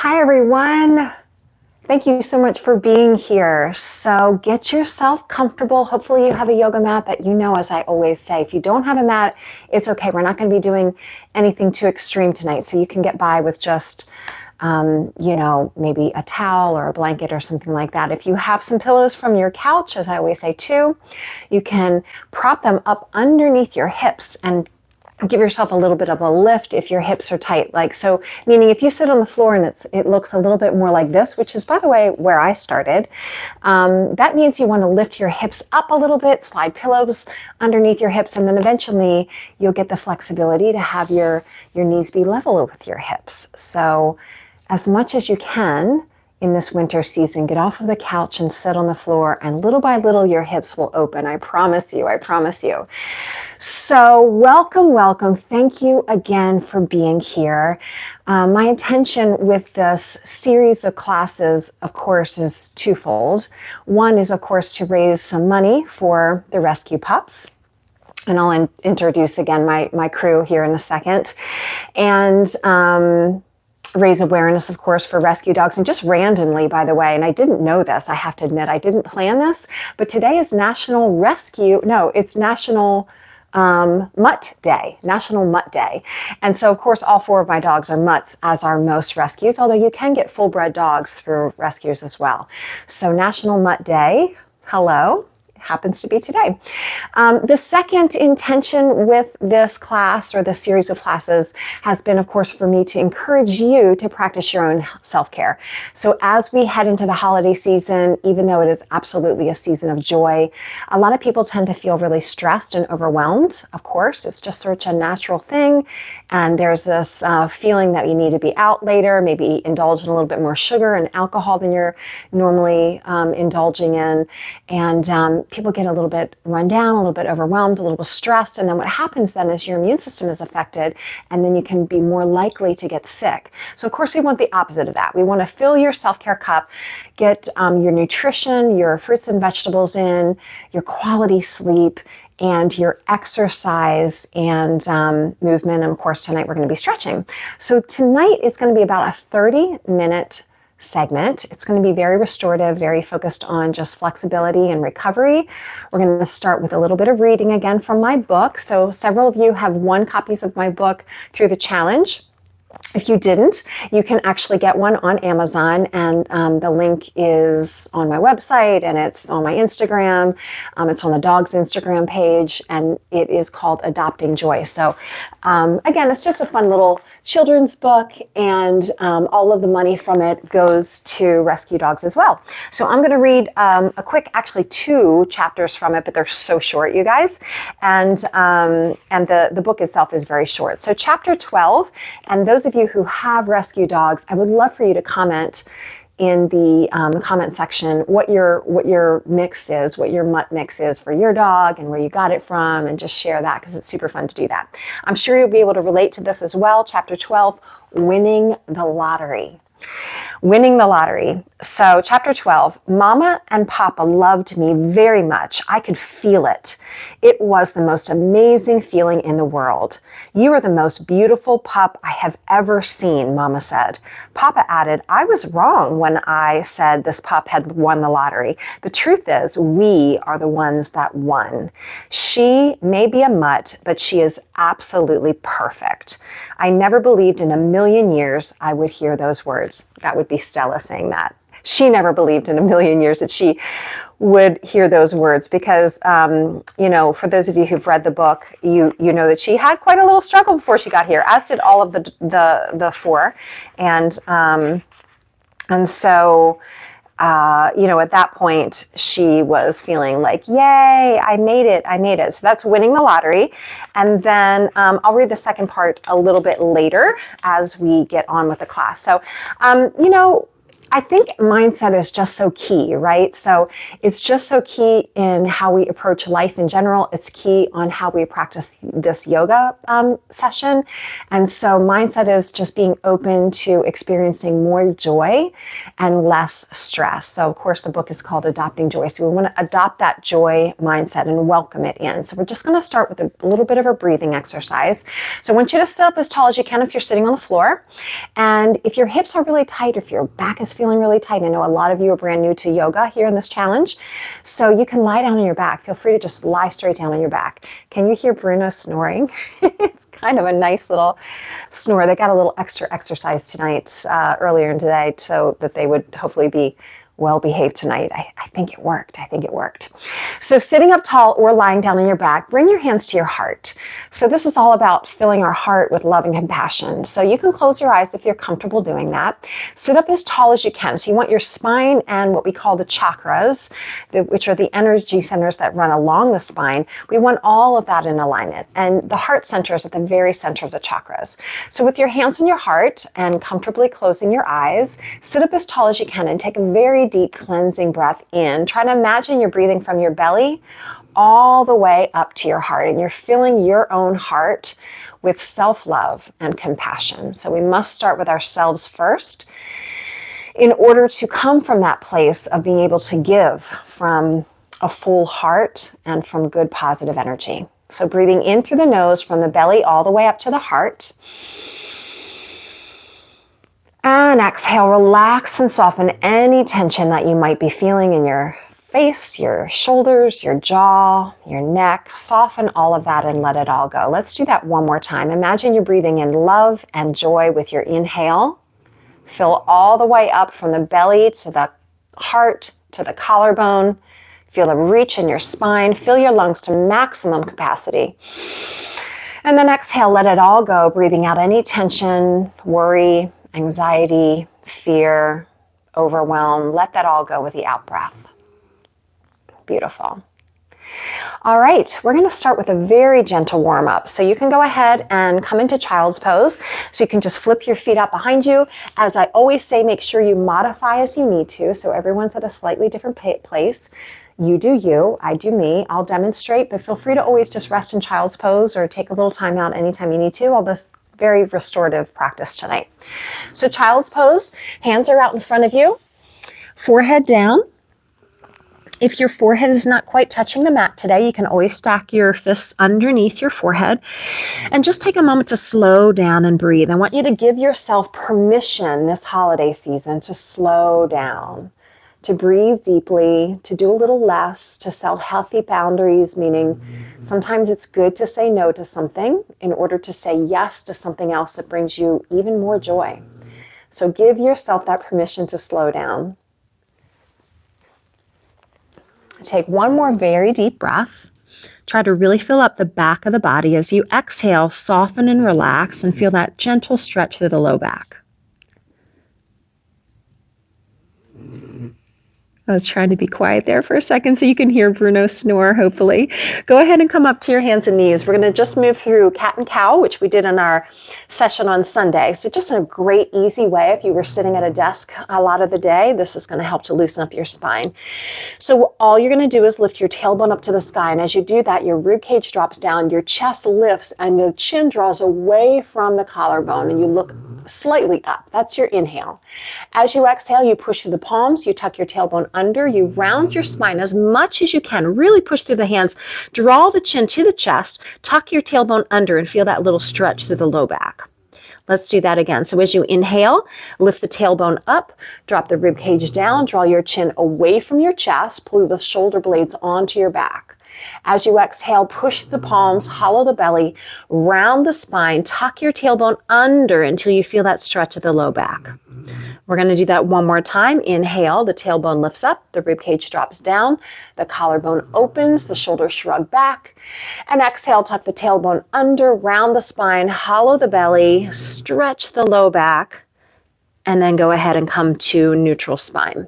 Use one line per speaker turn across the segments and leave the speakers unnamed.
Hi, everyone. Thank you so much for being here. So get yourself comfortable. Hopefully you have a yoga mat, but as I always say, if you don't have a mat, it's okay. We're not going to be doing anything too extreme tonight. So you can get by with just, maybe a towel or a blanket or something like that. If you have some pillows from your couch, as I always say too, you can prop them up underneath your hips and give yourself a little bit of a lift if your hips are tight. Meaning if you sit on the floor and it looks a little bit more like this, which is, by the way, where I started, that means you want to lift your hips up a little bit, slide pillows underneath your hips, and then eventually you'll get the flexibility to have your knees be level with your hips. So as much as you can in this winter season, get off of the couch and sit on the floor, and little by little your hips will open. I promise you, I promise you. So welcome. Thank you again for being here. My intention with this series of classes, of course, is twofold. One is, of course, to raise some money for the rescue pups. And I'll introduce again my crew here in a second. And raise awareness, of course, for rescue dogs. And just randomly, by the way, and I didn't know this, I have to admit, I didn't plan this, but today is National Mutt Day, National Mutt Day. And so, of course, all 4 of my dogs are mutts, as are most rescues, although you can get full-bred dogs through rescues as well. So National Mutt Day, hello. Happens to be today. The second intention with this class, or this series of classes, has been, of course, for me to encourage you to practice your own self-care. So as we head into the holiday season, even though it is absolutely a season of joy, a lot of people tend to feel really stressed and overwhelmed. Of course, it's just such a natural thing. And there's this feeling that you need to be out later, maybe indulge in a little bit more sugar and alcohol than you're normally indulging in. And people get a little bit run down, a little bit overwhelmed, a little bit stressed, and then what happens then is your immune system is affected, and then you can be more likely to get sick. So of course we want the opposite of that. We want to fill your self-care cup, get your nutrition, your fruits and vegetables in, your quality sleep, and your exercise and movement. And of course tonight we're going to be stretching. So tonight is going to be about a 30-minute segment. It's going to be very restorative, very focused on just flexibility and recovery. We're going to start with a little bit of reading again from my book. So several of you have won copies of my book through the challenge. If you didn't, you can actually get one on Amazon, and the link is on my website, and it's on my Instagram. It's on the dog's Instagram page, and it is called Adopting Joy. So again, it's just a fun little children's book, and all of the money from it goes to rescue dogs as well. So I'm going to read a quick, actually 2 chapters from it, but they're so short, you guys. And the book itself is very short. So chapter 12, and those of you who have rescue dogs, I would love for you to comment in the comment section what your mix is, what your mutt mix is for your dog, and where you got it from, and just share that, because it's super fun to do that. I'm sure you'll be able to relate to this as well. Chapter 12, winning the lottery. Winning the lottery. So chapter 12, Mama and Papa loved me very much. I could feel it. It was the most amazing feeling in the world. You are the most beautiful pup I have ever seen, Mama said. Papa added, I was wrong when I said this pup had won the lottery. The truth is, we are the ones that won. She may be a mutt, but she is absolutely perfect. I never believed in a million years I would hear those words. That would be Stella saying that. She never believed in a million years that she would hear those words, because, for those of you who've read the book, you know that she had quite a little struggle before she got here, as did all of the 4. And so, at that point, she was feeling like, yay, I made it. So that's winning the lottery. And then I'll read the second part a little bit later as we get on with the class. So, I think mindset is just so key, right? So it's just so key in how we approach life in general. It's key on how we practice this yoga session. And so mindset is just being open to experiencing more joy and less stress. So of course the book is called Adopting Joy. So we want to adopt that joy mindset and welcome it in. So we're just going to start with a little bit of a breathing exercise. So I want you to sit up as tall as you can if you're sitting on the floor. And if your hips are really tight, if your back is feeling really tight, I know a lot of you are brand new to yoga here in this challenge, so you can lie down on your back. Feel free to just lie straight down on your back. Can you hear Bruno snoring? It's kind of a nice little snore. They got a little extra exercise tonight, earlier in today, so that they would hopefully be well behaved tonight. I think it worked. I think it worked. So sitting up tall or lying down on your back, bring your hands to your heart. So this is all about filling our heart with love and compassion. So you can close your eyes if you're comfortable doing that. Sit up as tall as you can. So you want your spine and what we call the chakras, which are the energy centers that run along the spine. We want all of that in alignment. And the heart center is at the very center of the chakras. So with your hands on your heart and comfortably closing your eyes, sit up as tall as you can and take a very deep cleansing breath in. Try to imagine you're breathing from your belly all the way up to your heart, and you're filling your own heart with self-love and compassion. So we must start with ourselves first in order to come from that place of being able to give from a full heart and from good positive energy. So breathing in through the nose from the belly all the way up to the heart. And exhale, relax and soften any tension that you might be feeling in your face, your shoulders, your jaw, your neck. Soften all of that and let it all go. Let's do that one more time. Imagine you're breathing in love and joy with your inhale. Fill all the way up from the belly to the heart, to the collarbone. Feel a reach in your spine. Fill your lungs to maximum capacity. And then exhale, let it all go, breathing out any tension, worry, anxiety, fear, overwhelm. Let that all go with the out breath. Beautiful. All right, we're going to start with a very gentle warm-up. So you can go ahead and come into child's pose. So you can just flip your feet out behind you. As I always say, make sure you modify as you need to. So everyone's at a slightly different place. You do you, I do me. I'll demonstrate, but feel free to always just rest in child's pose or take a little time out anytime you need to. All this very restorative practice tonight. So child's pose, hands are out in front of you, forehead down. If your forehead is not quite touching the mat today, you can always stack your fists underneath your forehead and just take a moment to slow down and breathe. I want you to give yourself permission this holiday season to slow down, to breathe deeply, to do a little less, to set healthy boundaries, meaning sometimes it's good to say no to something in order to say yes to something else that brings you even more joy. So give yourself that permission to slow down. Take one more very deep breath. Try to really fill up the back of the body. As you exhale, soften and relax and feel that gentle stretch through the low back. I was trying to be quiet there for a second so you can hear Bruno snore, hopefully. Go ahead and come up to your hands and knees. We're going to just move through cat and cow, which we did in our session on Sunday. So just a great, easy way. If you were sitting at a desk a lot of the day, this is going to help to loosen up your spine. So all you're going to do is lift your tailbone up to the sky. And as you do that, your rib cage drops down, your chest lifts, and the chin draws away from the collarbone, and you look slightly up. That's your inhale. As you exhale, you push through the palms, you tuck your tailbone under, you round your spine as much as you can. Really push through the hands. Draw the chin to the chest, tuck your tailbone under, and feel that little stretch through the low back. Let's do that again. So as you inhale, lift the tailbone up, drop the rib cage down, draw your chin away from your chest, pull the shoulder blades onto your back. As you exhale, push the palms, hollow the belly, round the spine, tuck your tailbone under until you feel that stretch of the low back. We're going to do that one more time. Inhale, the tailbone lifts up, the rib cage drops down, the collarbone opens, the shoulders shrug back. And exhale, tuck the tailbone under, round the spine, hollow the belly, stretch the low back, and then go ahead and come to neutral spine.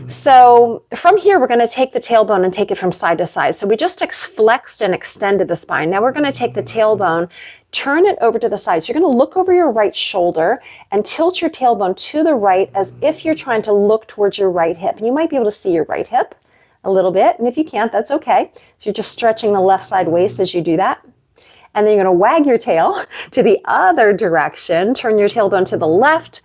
So from here, we're going to take the tailbone and take it from side to side. So we just flexed and extended the spine. Now we're going to take the tailbone, turn it over to the side. So you're going to look over your right shoulder and tilt your tailbone to the right as if you're trying to look towards your right hip. And you might be able to see your right hip a little bit. And if you can't, that's okay. So you're just stretching the left side waist as you do that. And then you're going to wag your tail to the other direction. Turn your tailbone to the left.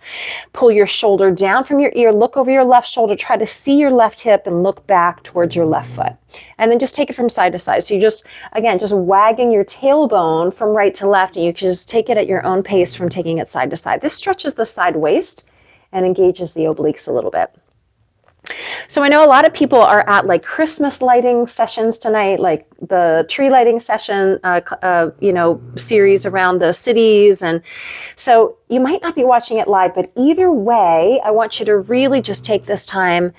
Pull your shoulder down from your ear. Look over your left shoulder. Try to see your left hip and look back towards your left foot. And then just take it from side to side. So you just, again, just wagging your tailbone from right to left. And you can just take it at your own pace from taking it side to side. This stretches the side waist and engages the obliques a little bit. So I know a lot of people are at like Christmas lighting sessions tonight, like the tree lighting session, series around the cities. And so you might not be watching it live, but either way, I want you to really just take this time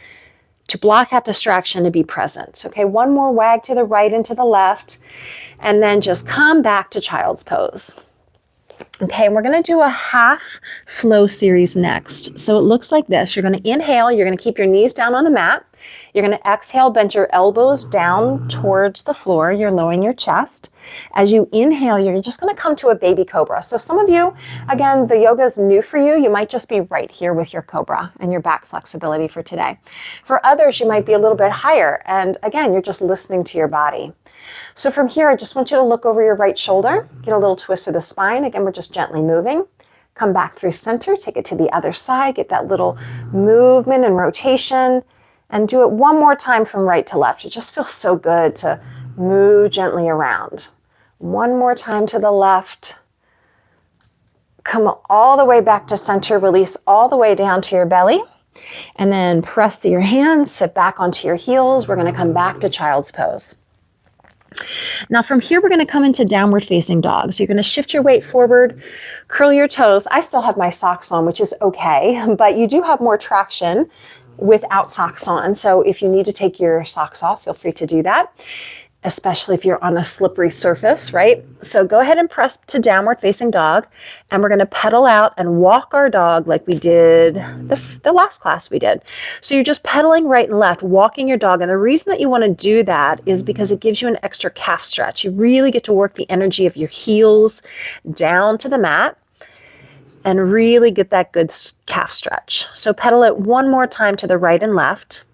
to block out distraction, to be present. Okay, one more wag to the right and to the left, and then just come back to child's pose. Okay, and we're going to do a half flow series next. So it looks like this. You're going to inhale. You're going to keep your knees down on the mat. You're going to exhale, bend your elbows down towards the floor. You're lowering your chest. As you inhale, you're just going to come to a baby cobra. So some of you, again, the yoga is new for you. You might just be right here with your cobra and your back flexibility for today. For others, you might be a little bit higher. And again, you're just listening to your body. So from here, I just want you to look over your right shoulder, get a little twist of the spine. Again, we're just gently moving. Come back through center, take it to the other side, get that little movement and rotation, and do it one more time from right to left. It just feels so good to move gently around. One more time to the left. Come all the way back to center, release all the way down to your belly, and then press to your hands, sit back onto your heels. We're going to come back to child's pose. Now from here, we're going to come into downward facing dog. So you're going to shift your weight forward, curl your toes. I still have my socks on, which is okay, but you do have more traction without socks on. So if you need to take your socks off, feel free to do that, especially if you're on a slippery surface, right? So go ahead and press to downward facing dog, and we're going to pedal out and walk our dog like we did the last class we did. So you're just pedaling right and left, walking your dog. And the reason that you want to do that is because it gives you an extra calf stretch. You really get to work the energy of your heels down to the mat and really get that good calf stretch. So pedal it one more time to the right and left.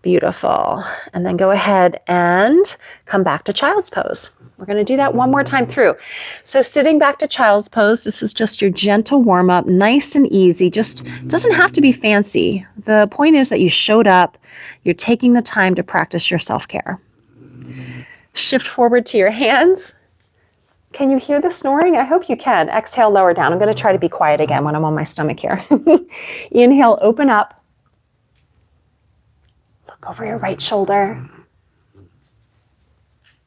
Beautiful. And then go ahead and come back to child's pose. We're going to do that one more time through. So sitting back to child's pose, this is just your gentle warm up, nice and easy. Just doesn't have to be fancy. The point is that you showed up, you're taking the time to practice your self-care. Shift forward to your hands. Can you hear the snoring? I hope you can. Exhale, lower down. I'm going to try to be quiet again when I'm on my stomach here. Inhale, open up. Look over your right shoulder.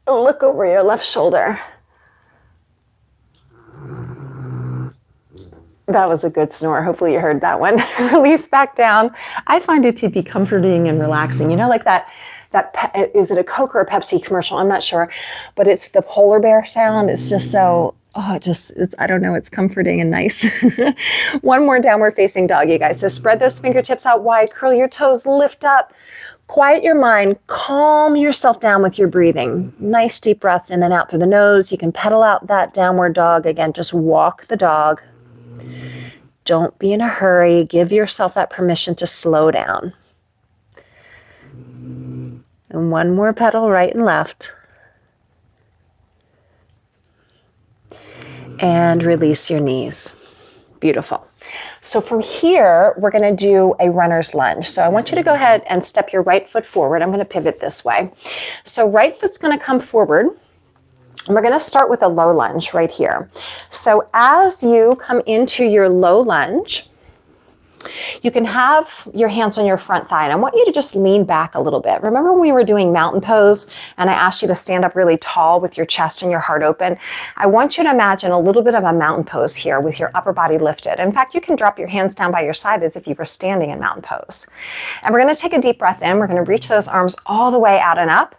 Look over your left shoulder. That was a good snore. Hopefully you heard that one. Release back down. I find it to be comforting and relaxing. You know, like that is it a Coke or a Pepsi commercial? I'm not sure, but it's the polar bear sound. It's just so, I don't know, it's comforting and nice. One more downward facing dog, you guys. So spread those fingertips out wide, curl your toes, lift up. Quiet your mind, calm yourself down with your breathing. Nice deep breaths in and out through the nose. You can pedal out that downward dog. Again, just walk the dog. Don't be in a hurry. Give yourself that permission to slow down. And one more pedal right and left. And release your knees. Beautiful. So from here, we're going to do a runner's lunge. So I want you to go ahead and step your right foot forward. I'm going to pivot this way. So right foot's going to come forward. And we're going to start with a low lunge right here. So as you come into your low lunge, you can have your hands on your front thigh, and I want you to just lean back a little bit. Remember when we were doing mountain pose and I asked you to stand up really tall with your chest and your heart open? I want you to imagine a little bit of a mountain pose here with your upper body lifted. In fact, you can drop your hands down by your side as if you were standing in mountain pose. And we're going to take a deep breath in. We're going to reach those arms all the way out and up.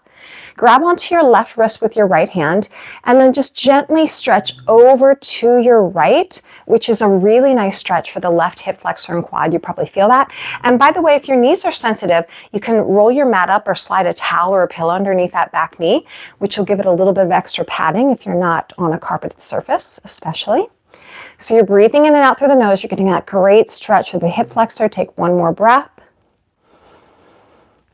Grab onto your left wrist with your right hand, and then just gently stretch over to your right, which is a really nice stretch for the left hip flexor and quad. You probably feel that. And by the way, if your knees are sensitive, you can roll your mat up or slide a towel or a pillow underneath that back knee, which will give it a little bit of extra padding if you're not on a carpeted surface, especially. So you're breathing in and out through the nose. You're getting that great stretch of the hip flexor. Take one more breath.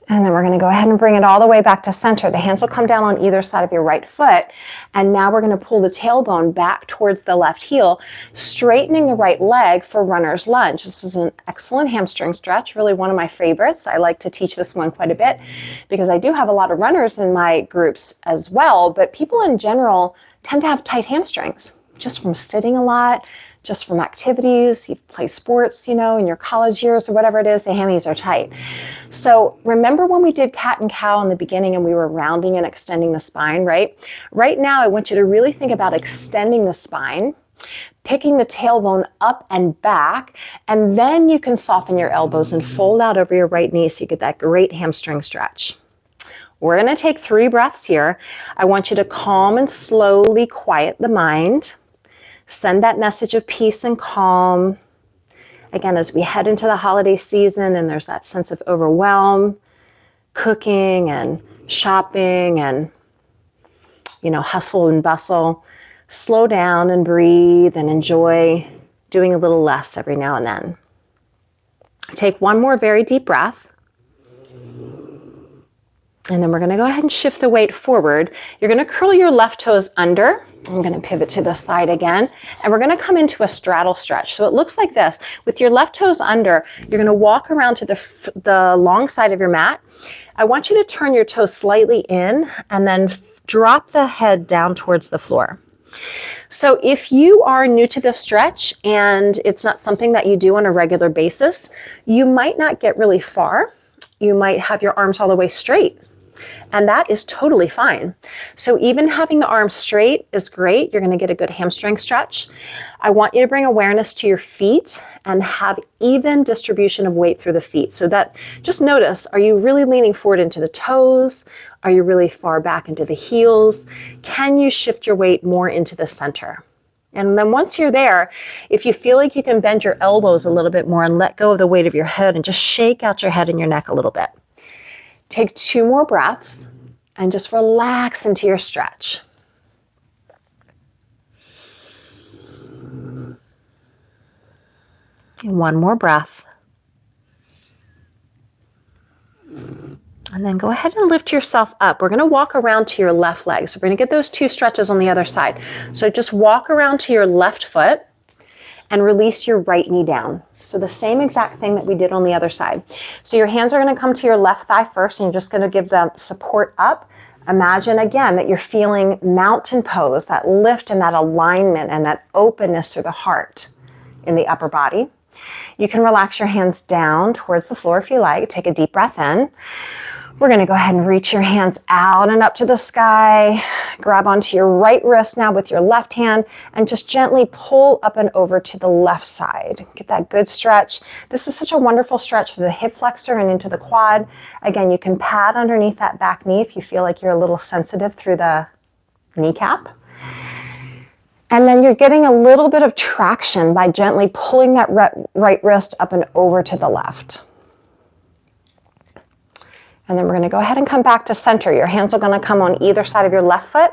And then we're going to go ahead and bring it all the way back to center. The hands will come down on either side of your right foot. And now we're going to pull the tailbone back towards the left heel, straightening the right leg for runner's lunge. This is an excellent hamstring stretch, really one of my favorites. I like to teach this one quite a bit because I do have a lot of runners in my groups as well, but people in general tend to have tight hamstrings just from sitting a lot, just from activities. You play sports, in your college years or whatever it is, the hammies are tight. So remember when we did cat and cow in the beginning and we were rounding and extending the spine, right? Right now, I want you to really think about extending the spine, picking the tailbone up and back, and then you can soften your elbows and fold out over your right knee so you get that great hamstring stretch. We're going to take 3 breaths here. I want you to calm and slowly quiet the mind. Send that message of peace and calm. Again, as we head into the holiday season and there's that sense of overwhelm, cooking and shopping and, hustle and bustle, slow down and breathe and enjoy doing a little less every now and then. Take one more very deep breath. And then we're going to go ahead and shift the weight forward. You're going to curl your left toes under. I'm going to pivot to the side again. And we're going to come into a straddle stretch. So it looks like this. With your left toes under, you're going to walk around to the long side of your mat. I want you to turn your toes slightly in and then drop the head down towards the floor. So if you are new to this stretch and it's not something that you do on a regular basis, you might not get really far. You might have your arms all the way straight. And that is totally fine. So even having the arms straight is great. You're going to get a good hamstring stretch. I want you to bring awareness to your feet and have even distribution of weight through the feet. So that, just notice, are you really leaning forward into the toes? Are you really far back into the heels? Can you shift your weight more into the center? And then once you're there, if you feel like you can bend your elbows a little bit more and let go of the weight of your head and just shake out your head and your neck a little bit. Take 2 more breaths and just relax into your stretch. And 1 more breath. And then go ahead and lift yourself up. We're going to walk around to your left leg. So we're going to get those 2 stretches on the other side. So just walk around to your left foot and release your right knee down. So the same exact thing that we did on the other side. So your hands are going to come to your left thigh first, and you're just going to give them support up. Imagine again that you're feeling mountain pose, that lift and that alignment and that openness through the heart in the upper body. You can relax your hands down towards the floor if you like. Take a deep breath in. We're going to go ahead and reach your hands out and up to the sky. Grab onto your right wrist now with your left hand and just gently pull up and over to the left side. Get that good stretch. This is such a wonderful stretch for the hip flexor and into the quad. Again, you can pad underneath that back knee if you feel like you're a little sensitive through the kneecap. And then you're getting a little bit of traction by gently pulling that right wrist up and over to the left. And then we're going to go ahead and come back to center. Your hands are going to come on either side of your left foot.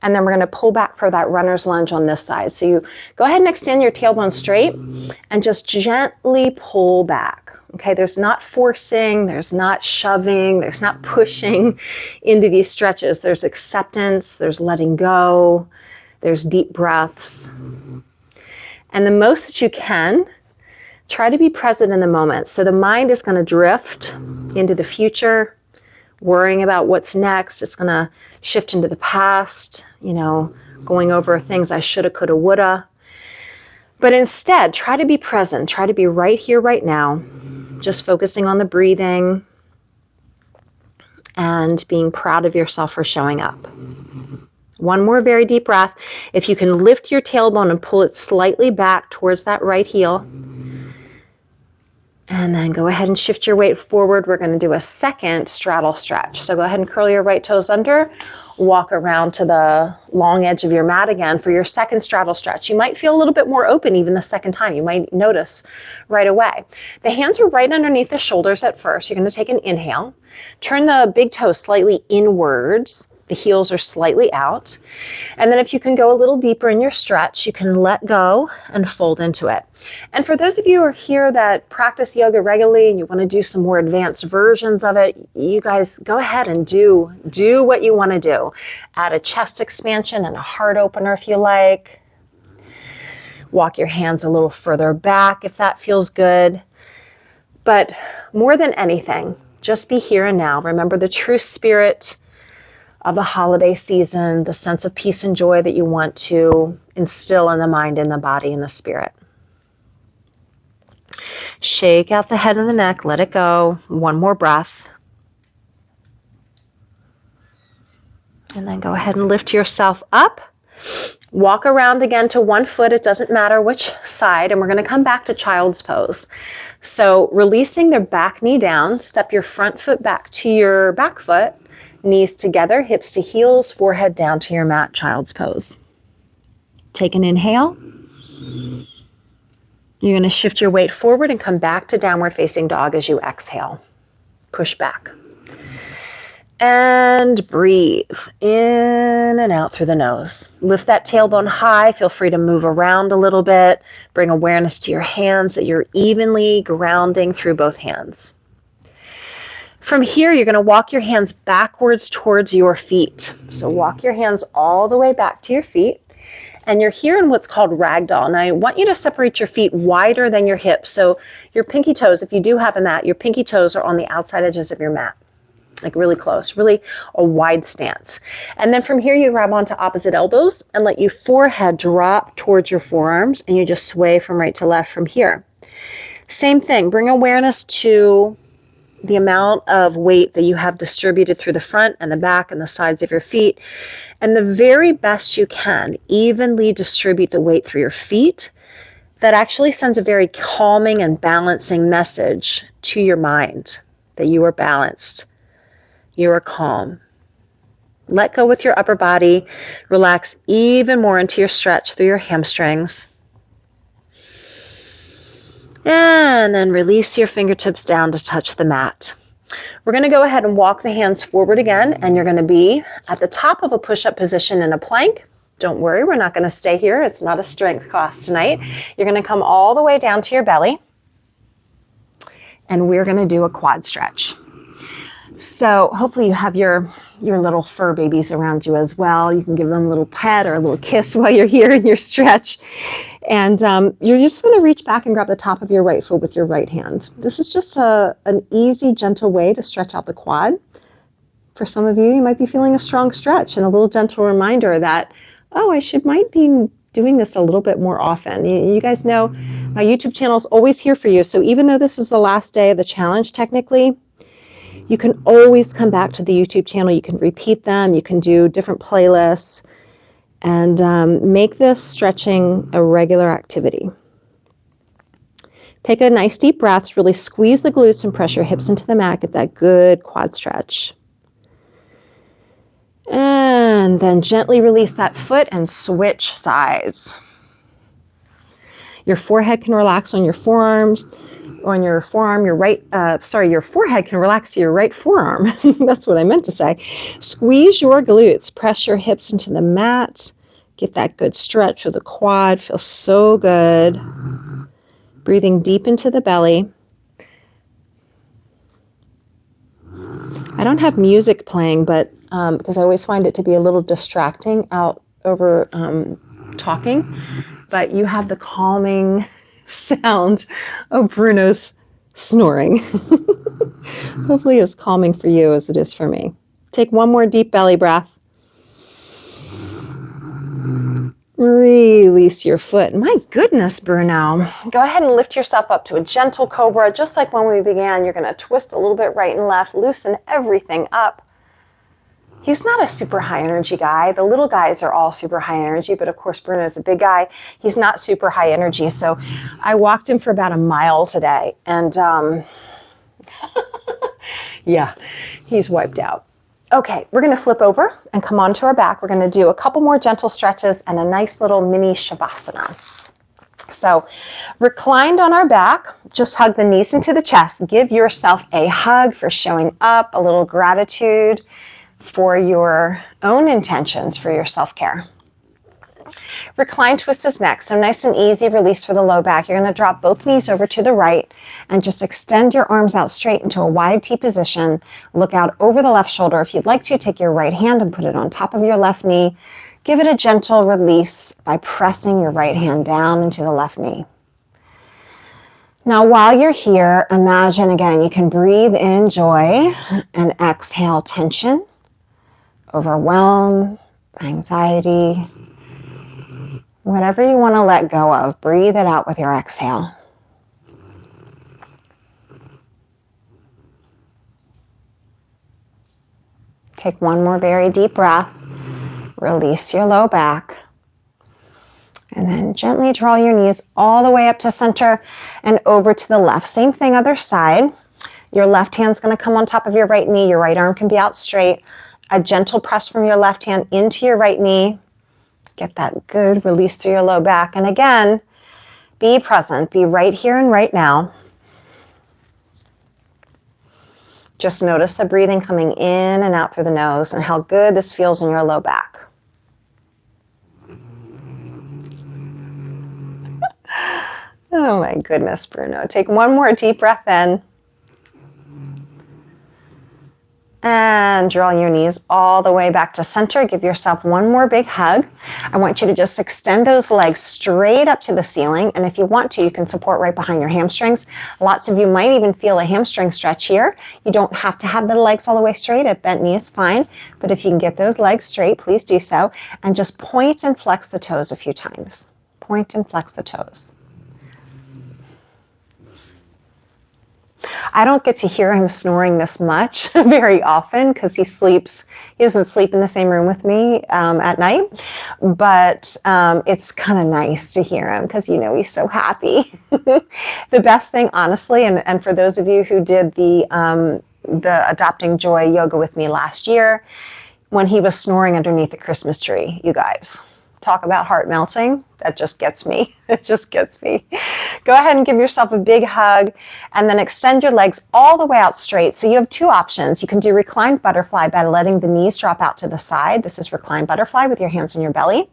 And then we're going to pull back for that runner's lunge on this side. So you go ahead and extend your tailbone straight and just gently pull back. Okay, there's not forcing, there's not shoving, there's not pushing into these stretches. There's acceptance, there's letting go, there's deep breaths. And the most that you can, try to be present in the moment. So the mind is going to drift into the future, worrying about what's next. It's going to shift into the past, going over things I shoulda, coulda, woulda. But instead, try to be present. Try to be right here, right now, just focusing on the breathing and being proud of yourself for showing up. 1 more very deep breath. If you can lift your tailbone and pull it slightly back towards that right heel. And then go ahead and shift your weight forward. We're going to do a second straddle stretch. So go ahead and curl your right toes under, walk around to the long edge of your mat again for your second straddle stretch. You might feel a little bit more open even the second time. You might notice right away. The hands are right underneath the shoulders at first. You're going to take an inhale. Turn the big toes slightly inwards. The heels are slightly out. And then if you can go a little deeper in your stretch, you can let go and fold into it. And for those of you who are here that practice yoga regularly and you want to do some more advanced versions of it, you guys go ahead and do what you want to do. Add a chest expansion and a heart opener if you like. Walk your hands a little further back if that feels good. But more than anything, just be here and now. Remember the true spirit of the holiday season, the sense of peace and joy that you want to instill in the mind and the body and the spirit. Shake out the head and the neck, let it go. One more breath. And then go ahead and lift yourself up. Walk around again to one foot. It doesn't matter which side. And we're going to come back to child's pose. So releasing the back knee down, step your front foot back to your back foot. Knees together, hips to heels, forehead down to your mat, child's pose. Take an inhale. You're going to shift your weight forward and come back to downward facing dog as you exhale. Push back. And breathe in and out through the nose. Lift that tailbone high. Feel free to move around a little bit. Bring awareness to your hands that you're evenly grounding through both hands. From here, you're going to walk your hands backwards towards your feet. So walk your hands all the way back to your feet. And you're here in what's called Ragdoll. And I want you to separate your feet wider than your hips. So your pinky toes, if you do have a mat, your pinky toes are on the outside edges of your mat. Like really close, really a wide stance. And then from here, you grab onto opposite elbows and let your forehead drop towards your forearms. And you just sway from right to left from here. Same thing, bring awareness to the amount of weight that you have distributed through the front and the back and the sides of your feet. And the very best you can, evenly distribute the weight through your feet. That actually sends a very calming and balancing message to your mind that you are balanced, you are calm. Let go with your upper body. Relax even more into your stretch through your hamstrings. And then release your fingertips down to touch the mat. We're going to go ahead and walk the hands forward again, and you're going to be at the top of a push-up position in a plank. Don't worry, we're not going to stay here. It's not a strength class tonight. You're going to come all the way down to your belly, and we're going to do a quad stretch. So hopefully you have your little fur babies around you as well. You can give them a little pet or a little kiss while you're here in your stretch. And you're just going to reach back and grab the top of your right foot with your right hand. This is just an easy, gentle way to stretch out the quad. For some of you, you might be feeling a strong stretch and a little gentle reminder that, oh, might be doing this a little bit more often. You guys know my YouTube channel is always here for you. So even though this is the last day of the challenge, technically, you can always come back to the YouTube channel. You can repeat them. You can do different playlists and make this stretching a regular activity. Take a nice deep breath. Really squeeze the glutes and press your hips into the mat. Get that good quad stretch. And then gently release that foot and switch sides. Your forehead can relax on your forearms. On your forearm, your forehead can relax to your right forearm. That's what I meant to say. Squeeze your glutes. Press your hips into the mat. Get that good stretch of the quad. Feels so good. Breathing deep into the belly. I don't have music playing, but because I always find it to be a little distracting out over talking. But you have the calming sound of Bruno's snoring. Hopefully it's calming for you as it is for me. Take one more deep belly breath. Release your foot. My goodness, Bruno. Go ahead and lift yourself up to a gentle cobra. Just like when we began, you're going to twist a little bit right and left. Loosen everything up. He's not a super high energy guy. The little guys are all super high energy, but of course Bruno's a big guy. He's not super high energy. So I walked him for about a mile today, and yeah, he's wiped out. Okay, we're going to flip over and come onto our back. We're going to do a couple more gentle stretches and a nice little mini Shavasana. So reclined on our back, just hug the knees into the chest. Give yourself a hug for showing up, a little gratitude for your own intentions for your self-care. Recline twist is next. So nice and easy release for the low back. You're going to drop both knees over to the right and just extend your arms out straight into a wide T position. Look out over the left shoulder. If you'd like to, take your right hand and put it on top of your left knee. Give it a gentle release by pressing your right hand down into the left knee. Now, while you're here, imagine again, you can breathe in joy and exhale tension, overwhelm, anxiety, whatever you want to let go of, breathe it out with your exhale. Take one more very deep breath. Release your low back. And then gently draw your knees all the way up to center and over to the left. Same thing, other side. Your left hand's going to come on top of your right knee. Your right arm can be out straight. A gentle press from your left hand into your right knee. Get that good release through your low back. And again, be present. Be right here and right now. Just notice the breathing coming in and out through the nose and how good this feels in your low back. Oh my goodness, Bruno. Take one more deep breath in. And draw your knees all the way back to center. Give yourself one more big hug. I want you to just extend those legs straight up to the ceiling. And if you want to, you can support right behind your hamstrings. Lots of you might even feel a hamstring stretch here. You don't have to have the legs all the way straight. A bent knee is fine. But if you can get those legs straight, please do so. And just point and flex the toes a few times. Point and flex the toes. I don't get to hear him snoring this much very often because he doesn't sleep in the same room with me at night, but it's kind of nice to hear him because, he's so happy. The best thing, honestly, and for those of you who did the Adopting Joy yoga with me last year, when he was snoring underneath the Christmas tree, you guys. Talk about heart melting. That just gets me. It just gets me. Go ahead and give yourself a big hug and then extend your legs all the way out straight. So you have two options. You can do Reclined Butterfly by letting the knees drop out to the side. This is Reclined Butterfly with your hands on your belly.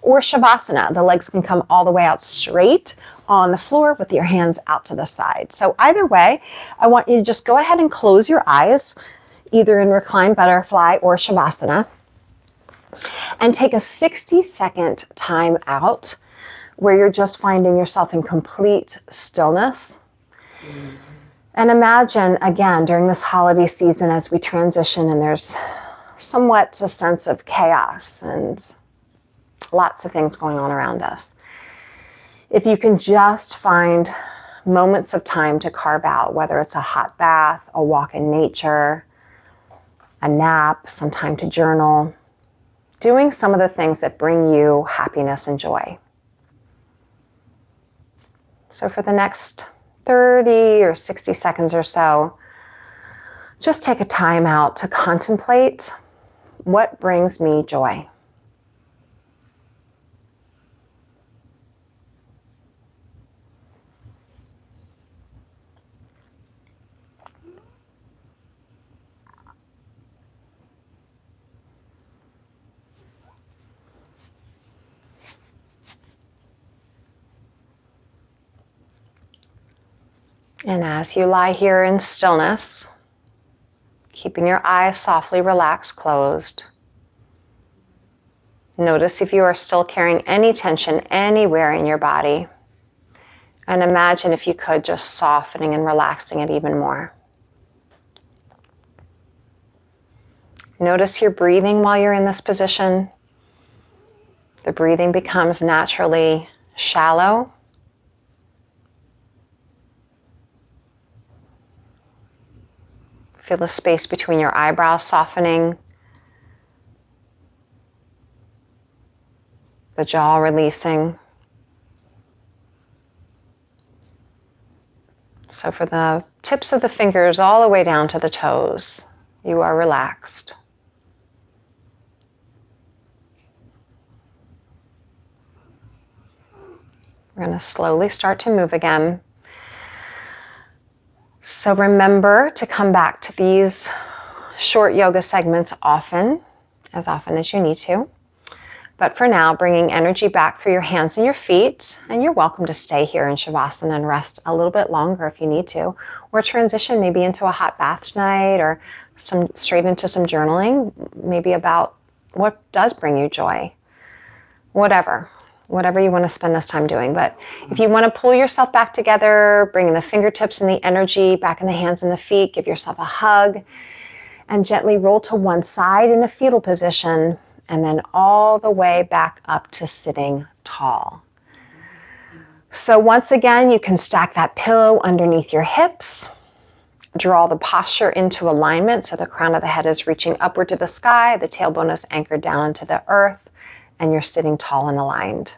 Or Shavasana. The legs can come all the way out straight on the floor with your hands out to the side. So either way, I want you to just go ahead and close your eyes, either in Reclined Butterfly or Shavasana. And take a 60-second time out where you're just finding yourself in complete stillness. And imagine, again, during this holiday season as we transition and there's somewhat a sense of chaos and lots of things going on around us. If you can just find moments of time to carve out, whether it's a hot bath, a walk in nature, a nap, some time to journal, doing some of the things that bring you happiness and joy. So for the next 30 or 60 seconds or so, just take a time out to contemplate what brings me joy. And as you lie here in stillness, keeping your eyes softly relaxed, closed, notice if you are still carrying any tension anywhere in your body. And imagine, if you could, just softening and relaxing it even more. Notice your breathing while you're in this position. The breathing becomes naturally shallow. Feel the space between your eyebrows softening. the jaw releasing. So for the tips of the fingers all the way down to the toes, you are relaxed. We're going to slowly start to move again. So remember to come back to these short yoga segments often as you need to. But for now, bringing energy back through your hands and your feet, and you're welcome to stay here in Shavasana and rest a little bit longer if you need to, or transition maybe into a hot bath tonight, or straight into some journaling, maybe about what does bring you joy. Whatever you want to spend this time doing. But if you want to pull yourself back together, bring the fingertips and the energy back in the hands and the feet, give yourself a hug, and gently roll to one side in a fetal position, and then all the way back up to sitting tall. So once again, you can stack that pillow underneath your hips, draw the posture into alignment so the crown of the head is reaching upward to the sky, the tailbone is anchored down into the earth, and you're sitting tall and aligned.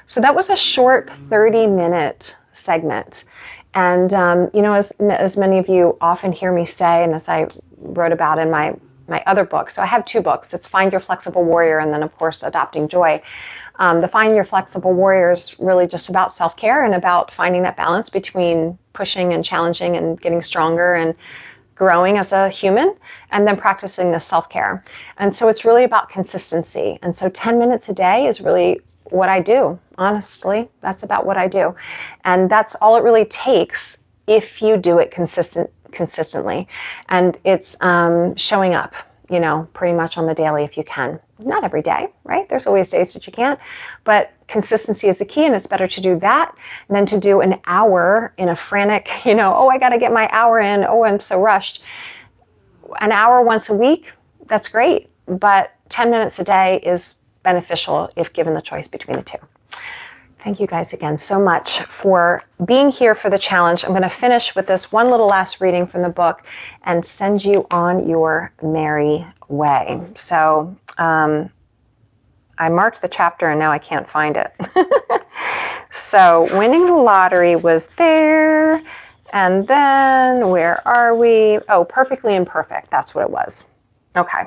So that was a short 30-minute segment. And, as many of you often hear me say, and as I wrote about in my other book, so I have 2 books. It's Find Your Flexible Warrior, and then, of course, Adopting Joy. The Find Your Flexible Warrior is really just about self-care and about finding that balance between pushing and challenging and getting stronger and growing as a human, and then practicing the self-care. And so it's really about consistency. And so 10 minutes a day is really what I do. Honestly, that's about what I do. And that's all it really takes if you do it consistently. And it's showing up, pretty much on the daily if you can. Not every day, right? There's always days that you can't, but consistency is the key, and it's better to do that than to do an hour in a frantic, I got to get my hour in, I'm so rushed. An hour once a week, that's great, but 10 minutes a day is beneficial if given the choice between the two. Thank you guys again so much for being here for the challenge. I'm going to finish with this one little last reading from the book and send you on your merry way. So I marked the chapter and now I can't find it. So winning the lottery was there. And then where are we? Oh, Perfectly Imperfect. That's what it was. Okay.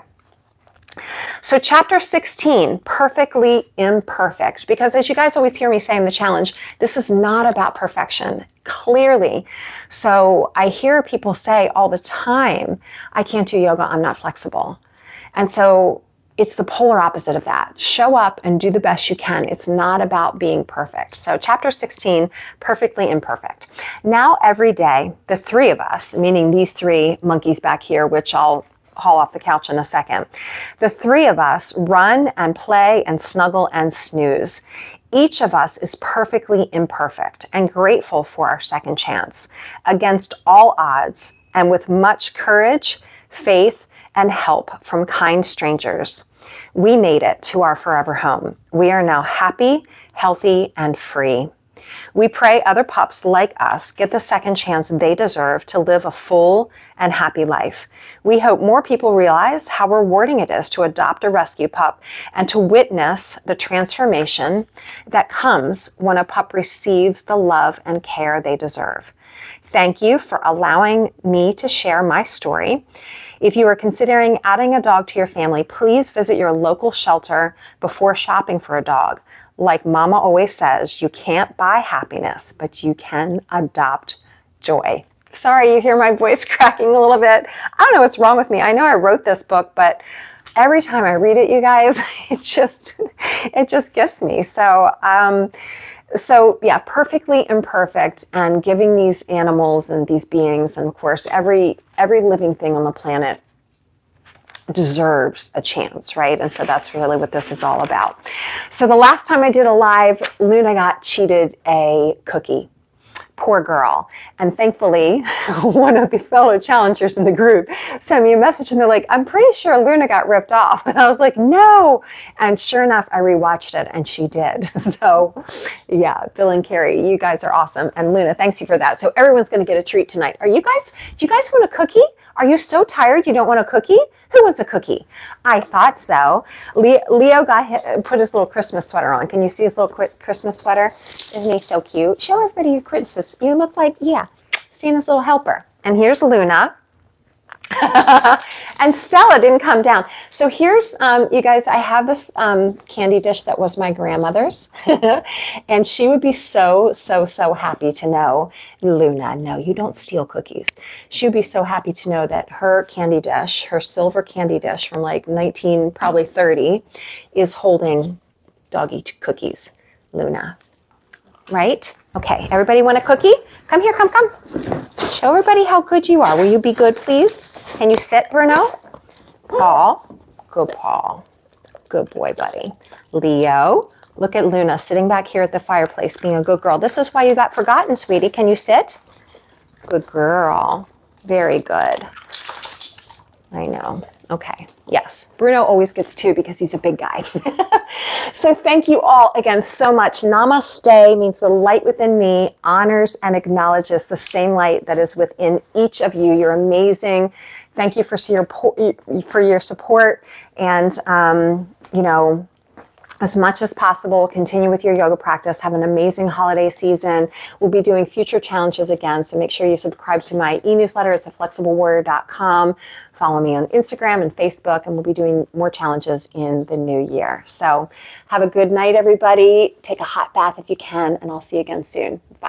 So chapter 16, Perfectly Imperfect, because as you guys always hear me say in the challenge, this is not about perfection, clearly. So I hear people say all the time, I can't do yoga, I'm not flexible. And so it's the polar opposite of that. Show up and do the best you can. It's not about being perfect. So chapter 16, Perfectly Imperfect. Now every day, the 3 of us, meaning these 3 monkeys back here, which I'll haul off the couch in a second. The 3 of us run and play and snuggle and snooze. Each of us is perfectly imperfect and grateful for our second chance against all odds and with much courage, faith, and help from kind strangers. We made it to our forever home. We are now happy, healthy, and free. We pray other pups like us get the second chance they deserve to live a full and happy life. We hope more people realize how rewarding it is to adopt a rescue pup and to witness the transformation that comes when a pup receives the love and care they deserve. Thank you for allowing me to share my story. If you are considering adding a dog to your family, please visit your local shelter before shopping for a dog. Like Mama always says, you can't buy happiness, but you can adopt joy. Sorry, you hear my voice cracking a little bit. I don't know what's wrong with me. I know I wrote this book, but every time I read it, you guys, it just gets me. So yeah, Perfectly Imperfect, and giving these animals and these beings, and of course every living thing on the planet deserves a chance, right? And so that's really what this is all about. So the last time I did a live, Luna got cheated a cookie Poor girl. And thankfully, one of the fellow challengers in the group sent me a message and they're like, I'm pretty sure Luna got ripped off. And I was like, no. And sure enough, I rewatched it and she did. So yeah, Bill and Carrie, you guys are awesome. And Luna, thanks you for that. So everyone's going to get a treat tonight. Do you guys want a cookie? Are you so tired you don't want a cookie? Who wants a cookie? I thought so. Leo put his little Christmas sweater on. Can you see his little Christmas sweater? Isn't he so cute? Show everybody your Christmas. You look like, yeah, Santa's little helper. And here's Luna. And Stella didn't come down. So here's, you guys, I have this candy dish that was my grandmother's. And she would be so happy to know, Luna, no, you don't steal cookies. She would be so happy to know that her candy dish, her silver candy dish from like 1930, is holding doggy cookies. Luna, right? Okay, everybody want a cookie? Come here, come. Show everybody how good you are. Will you be good, please? Can you sit, Bruno? Paul. Good Paul. Good boy, buddy. Leo. Look at Luna sitting back here at the fireplace being a good girl. This is why you got forgotten, sweetie. Can you sit? Good girl. Very good. I know. Okay. Yes. Bruno always gets 2 because he's a big guy. So thank you all again so much. Namaste means the light within me honors and acknowledges the same light that is within each of you. You're amazing. Thank you for your support and, as much as possible, continue with your yoga practice. Have an amazing holiday season. We'll be doing future challenges again, so make sure you subscribe to my e-newsletter. It's at flexiblewarrior.com. Follow me on Instagram and Facebook, and we'll be doing more challenges in the new year. So have a good night, everybody. Take a hot bath if you can, and I'll see you again soon. Bye.